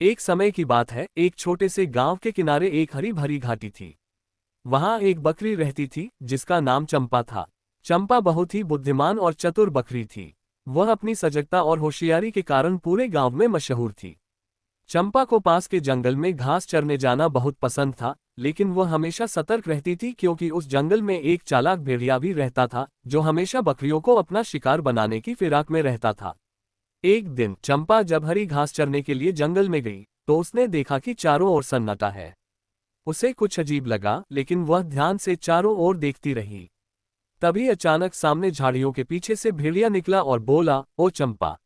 एक समय की बात है, एक छोटे से गांव के किनारे एक हरी भरी घाटी थी। वहां एक बकरी रहती थी जिसका नाम चंपा था। चंपा बहुत ही बुद्धिमान और चतुर बकरी थी। वह अपनी सजगता और होशियारी के कारण पूरे गांव में मशहूर थी। चंपा को पास के जंगल में घास चरने जाना बहुत पसंद था, लेकिन वह हमेशा सतर्क रहती थी क्योंकि उस जंगल में एक चालाक भेड़िया भी रहता था जो हमेशा बकरियों को अपना शिकार बनाने की फिराक में रहता था। एक दिन चंपा जब हरी घास चरने के लिए जंगल में गई तो उसने देखा कि चारों ओर सन्नाटा है। उसे कुछ अजीब लगा, लेकिन वह ध्यान से चारों ओर देखती रही। तभी अचानक सामने झाड़ियों के पीछे से भेड़िया निकला और बोला, ओ चंपा,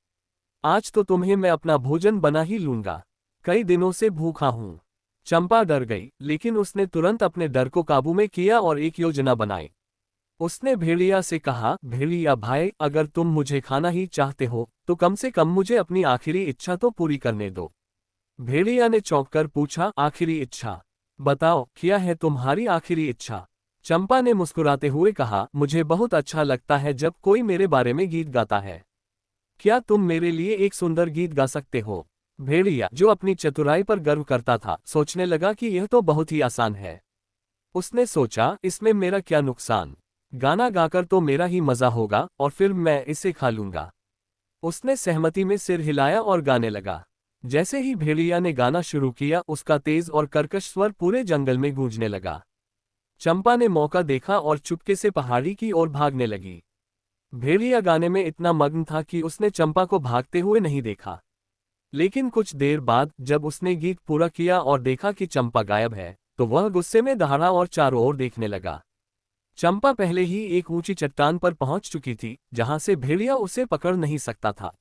आज तो तुम्हें मैं अपना भोजन बना ही लूंगा। कई दिनों से भूखा हूं। चंपा डर गई, लेकिन उसने तुरंत अपने डर को काबू में किया और एक योजना बनाई। उसने भेड़िया से कहा, भेड़िया भाई, अगर तुम मुझे खाना ही चाहते हो तो कम से कम मुझे अपनी आखिरी इच्छा तो पूरी करने दो। भेड़िया ने चौंककर पूछा, आखिरी इच्छा? बताओ, क्या है तुम्हारी आखिरी इच्छा? चंपा ने मुस्कुराते हुए कहा, मुझे बहुत अच्छा लगता है जब कोई मेरे बारे में गीत गाता है। क्या तुम मेरे लिए एक सुंदर गीत गा सकते हो? भेड़िया, जो अपनी चतुराई पर गर्व करता था, सोचने लगा कि यह तो बहुत ही आसान है। उसने सोचा, इसमें मेरा क्या नुकसान? गाना गाकर तो मेरा ही मजा होगा और फिर मैं इसे खा लूंगा। उसने सहमति में सिर हिलाया और गाने लगा। जैसे ही भेड़िया ने गाना शुरू किया, उसका तेज और कर्कश स्वर पूरे जंगल में गूंजने लगा। चंपा ने मौका देखा और चुपके से पहाड़ी की ओर भागने लगी। भेड़िया गाने में इतना मग्न था कि उसने चंपा को भागते हुए नहीं देखा। लेकिन कुछ देर बाद जब उसने गीत पूरा किया और देखा कि चंपा गायब है, तो वह गुस्से में दहाड़ा और चारों ओर देखने लगा। चंपा पहले ही एक ऊंची चट्टान पर पहुंच चुकी थी, जहां से भेड़िया उसे पकड़ नहीं सकता था।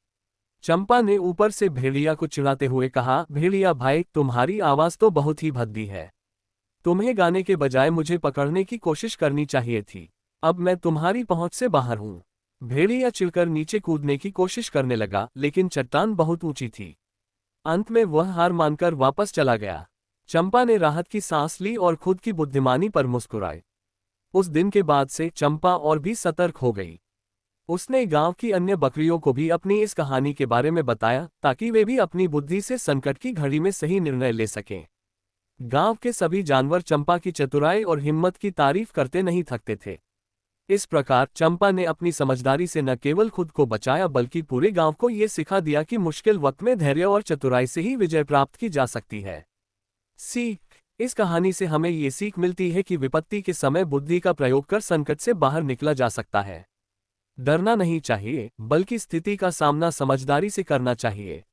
चंपा ने ऊपर से भेड़िया को चिढ़ाते हुए कहा, भेड़िया भाई, तुम्हारी आवाज तो बहुत ही भद्दी है। तुम्हें गाने के बजाय मुझे पकड़ने की कोशिश करनी चाहिए थी। अब मैं तुम्हारी पहुंच से बाहर हूं। भेड़िया चिढ़कर नीचे कूदने की कोशिश करने लगा, लेकिन चट्टान बहुत ऊंची थी। अंत में वह हार मानकर वापस चला गया। चंपा ने राहत की सांस ली और खुद की बुद्धिमानी पर मुस्कुराई। उस दिन के बाद से चंपा और भी सतर्क हो गई। उसने गांव की अन्य बकरियों को भी अपनी इस कहानी के बारे में बताया ताकि वे भी अपनी बुद्धि से संकट की घड़ी में सही निर्णय ले सकें। गांव के सभी जानवर चंपा की चतुराई और हिम्मत की तारीफ करते नहीं थकते थे। इस प्रकार चंपा ने अपनी समझदारी से न केवल खुद को बचाया बल्कि पूरे गांव को ये सिखा दिया कि मुश्किल वक्त में धैर्य और चतुराई से ही विजय प्राप्त की जा सकती है। सीख। इस कहानी से हमें ये सीख मिलती है कि विपत्ति के समय बुद्धि का प्रयोग कर संकट से बाहर निकला जा सकता है। डरना नहीं चाहिए, बल्कि स्थिति का सामना समझदारी से करना चाहिए।